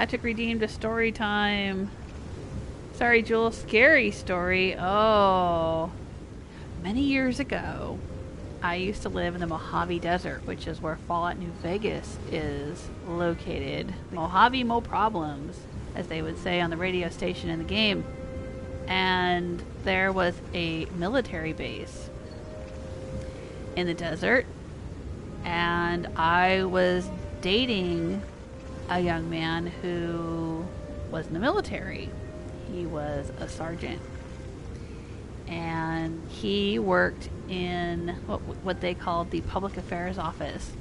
Patrick redeemed a story time. Sorry, Jewel. Scary story. Oh. Many years ago, I used to live in the Mojave Desert, which is where Fallout New Vegas is located. Mojave, mo problems, as they would say on the radio station in the game. And there was a military base in the desert. And I was dating a young man who was in the military. He was a sergeant. And he worked in what they called the public affairs office,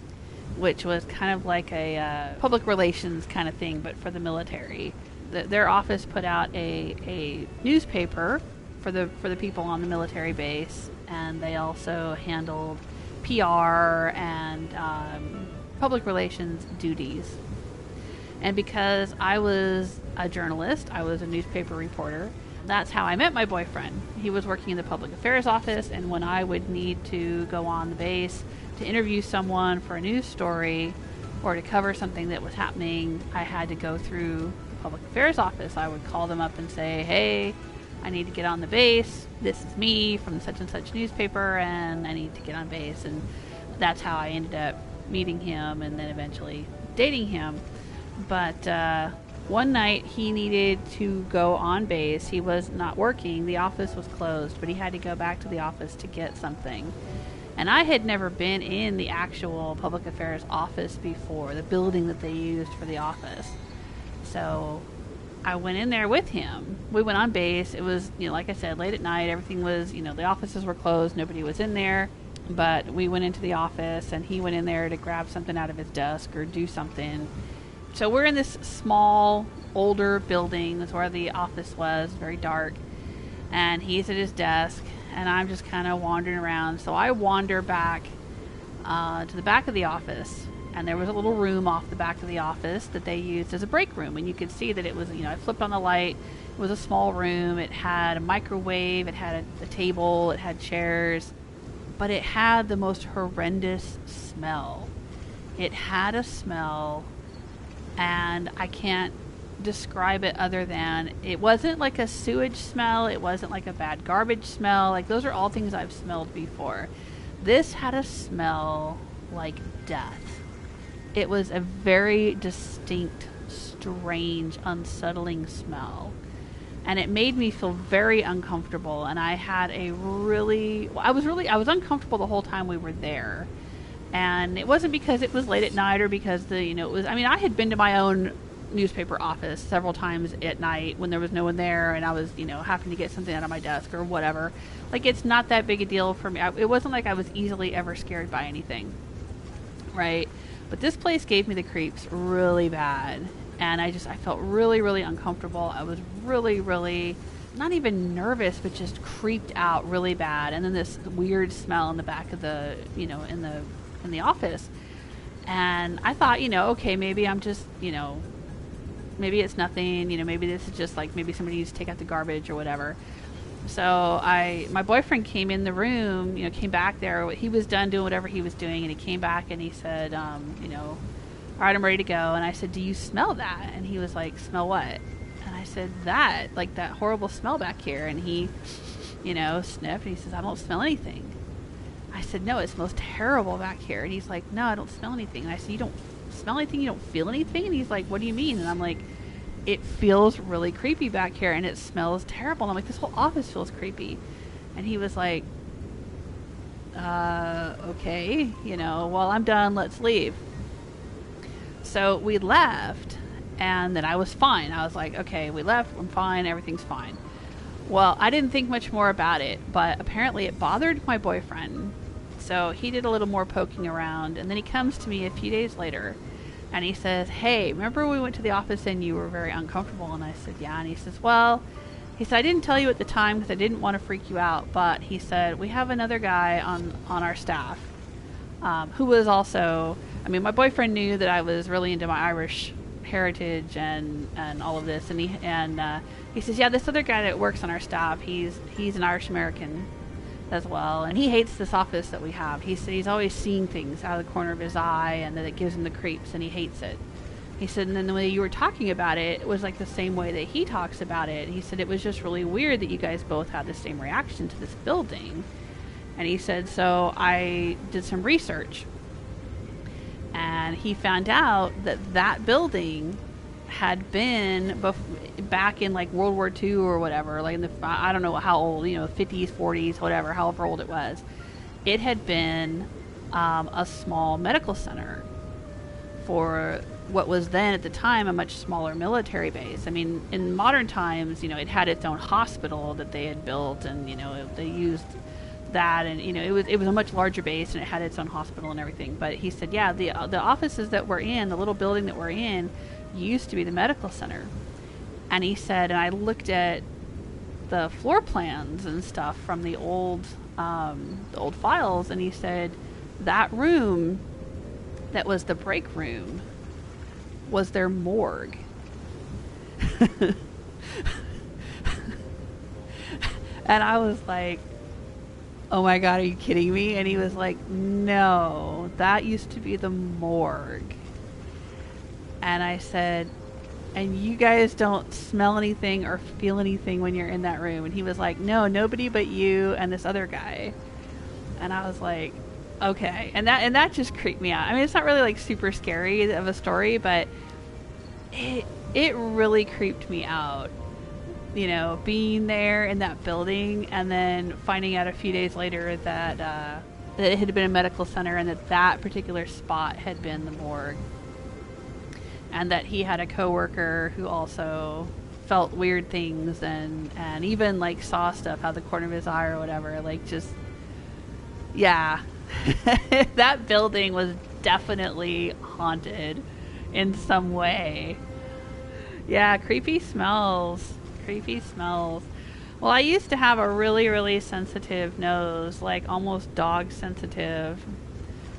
which was kind of like a public relations kind of thing, but for the military. Their office put out a newspaper for the people on the military base, and they also handled PR and public relations duties. And because I was a journalist, I was a newspaper reporter, that's how I met my boyfriend. He was working in the public affairs office, and when I would need to go on the base to interview someone for a news story or to cover something that was happening, I had to go through the public affairs office. I would call them up and say, hey, I need to get on the base. This is me from such and such newspaper, and I need to get on base. And that's how I ended up meeting him and then eventually dating him. But one night he needed to go on base. He was not working. The office was closed, but he had to go back to the office to get something. And I had never been in the actual public affairs office before, the building that they used for the office. So I went in there with him. We went on base. It was, like I said, late at night. Everything was, the offices were closed. Nobody was in there. But we went into the office, and he went in there to grab something out of his desk or do something. So we're in this small, older building. That's where the office was, very dark. And he's at his desk, and I'm just kind of wandering around. So I wander back to the back of the office, and there was a little room off the back of the office that they used as a break room. And you could see that it was, I flipped on the light. It was a small room. It had a microwave. It had a table. It had chairs. But it had the most horrendous smell. It had a smell, and I can't describe it other than it wasn't like a sewage smell. It wasn't like a bad garbage smell. Like, those are all things I've smelled before. This had a smell like death. It was a very distinct, strange, unsettling smell. And it made me feel very uncomfortable. And I had I was uncomfortable the whole time we were there. And it wasn't because it was late at night or because I had been to my own newspaper office several times at night when there was no one there and I was, having to get something out of my desk or whatever. Like, it's not that big a deal for me. It wasn't like I was easily ever scared by anything. Right? But this place gave me the creeps really bad. And I felt really, really uncomfortable. I was really, really not even nervous, but just creeped out really bad. And then this weird smell in the back of the, in the office. And I thought, okay, maybe I'm just, maybe it's nothing, maybe this is just like, maybe somebody needs to take out the garbage or whatever. So my boyfriend came in the room, came back there. He was done doing whatever he was doing, and he came back and he said, all right, I'm ready to go. And I said, do you smell that? And he was like, smell what? And I said, that horrible smell back here. And he, sniffed, and he says, I don't smell anything. I said, no, it smells terrible back here. And he's like, no, I don't smell anything. And I said, you don't smell anything? You don't feel anything? And he's like, what do you mean? And I'm like, it feels really creepy back here, and it smells terrible. And I'm like, this whole office feels creepy. And he was like, okay, well, I'm done. Let's leave. So we left, and then I was fine. I was like, okay, we left. I'm fine. Everything's fine. Well, I didn't think much more about it, but apparently it bothered my boyfriend. So he did a little more poking around, and then he comes to me a few days later, and he says, hey, remember we went to the office and you were very uncomfortable? And I said, yeah. And he says, well, I didn't tell you at the time because I didn't want to freak you out, but he said, we have another guy on our staff who was also, my boyfriend knew that I was really into my Irish heritage and all of this, and he says, yeah, this other guy that works on our staff, he's an Irish American as well, and he hates this office that we have. He said he's always seeing things out of the corner of his eye, and that it gives him the creeps, and he hates it. He said, and then the way you were talking about it was like the same way that he talks about it. He said it was just really weird that you guys both had the same reaction to this building. And he said, so I did some research. And he found out that that building had been back in like World War II or whatever, like in the, I don't know how old, 50s, 40s, whatever, however old it was. It had been a small medical center for what was then at the time a much smaller military base. I mean, in modern times, it had its own hospital that they had built, and they used that, and it was a much larger base, and it had its own hospital and everything. But he said, yeah, the offices that we're in, the little building that we're in, used to be the medical center. And he said, and I looked at the floor plans and stuff from the old files, and he said that room that was the break room was their morgue. And I was like, oh my God, are you kidding me? And he was like, no, that used to be the morgue. And I said, and you guys don't smell anything or feel anything when you're in that room? And he was like, no, nobody but you and this other guy. And I was like, okay. And that just creeped me out. I mean, it's not really like super scary of a story, but it really creeped me out. Being there in that building and then finding out a few days later that it had been a medical center, and that particular spot had been the morgue. And that he had a coworker who also felt weird things and even like saw stuff out the corner of his eye or whatever. Like, just, yeah. That building was definitely haunted in some way. Yeah, creepy smells. Creepy smells. Well, I used to have a really, really sensitive nose, like almost dog sensitive,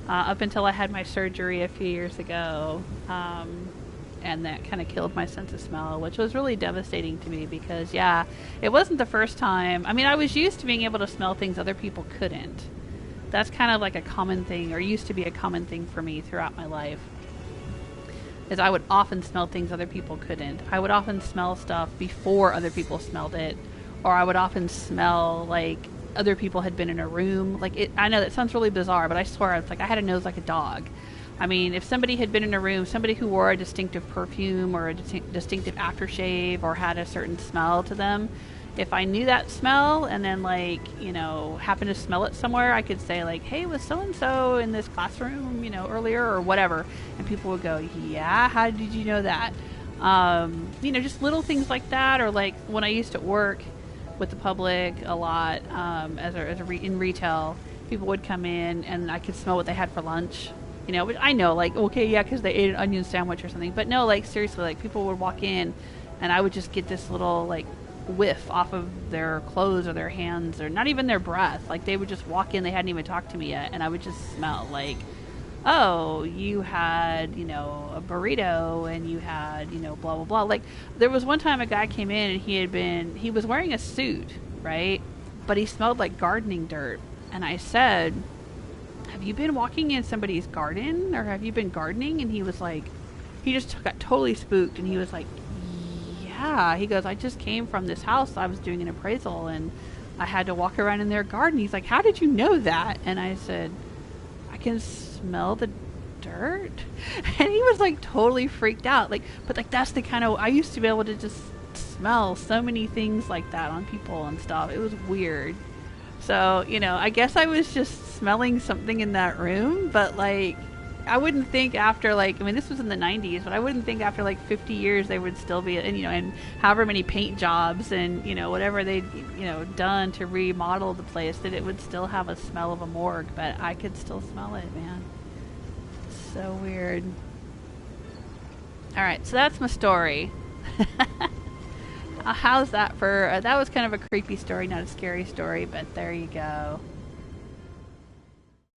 up until I had my surgery a few years ago. And that kind of killed my sense of smell, which was really devastating to me because, yeah, it wasn't the first time. I mean, I was used to being able to smell things other people couldn't. That's kind of like a common thing, or used to be a common thing for me throughout my life, is I would often smell things other people couldn't. I would often smell stuff before other people smelled it, or I would often smell like other people had been in a room. Like, I know that sounds really bizarre, but I swear it's like I had a nose like a dog. I mean, if somebody had been in a room, somebody who wore a distinctive perfume or a distinctive aftershave or had a certain smell to them, if I knew that smell and then, like, happened to smell it somewhere, I could say, like, hey, was so-and-so in this classroom, earlier or whatever. And people would go, yeah, how did you know that? Just little things like that. Or like when I used to work with the public a lot in retail, people would come in and I could smell what they had for lunch. But I know, like, okay, yeah, because they ate an onion sandwich or something. But no, like, seriously, like, people would walk in and I would just get this little, like, whiff off of their clothes or their hands, or not even their breath. Like, they would just walk in, they hadn't even talked to me yet, and I would just smell, like, oh, you had, a burrito, and you had, blah, blah, blah. Like, there was one time a guy came in and he was wearing a suit, right? But he smelled like gardening dirt. And I said, have you been walking in somebody's garden, or have you been gardening? And he was like, he just got totally spooked, and he was like, yeah. He goes, I just came from this house. I was doing an appraisal, and I had to walk around in their garden. He's like, how did you know that? And I said, I can smell the dirt. And he was like totally freaked out. Like, but like, that's the kind of, I used to be able to just smell so many things like that on people and stuff. It was weird. So, I guess I was just smelling something in that room, but like, I wouldn't think after, like, I mean, this was in the 90s, but I wouldn't think after like 50 years they would still be, and and however many paint jobs and whatever they'd done to remodel the place, that it would still have a smell of a morgue. But I could still smell it, man. So weird. All right, so that's my story. How's that for that was kind of a creepy story, not a scary story, but there you go.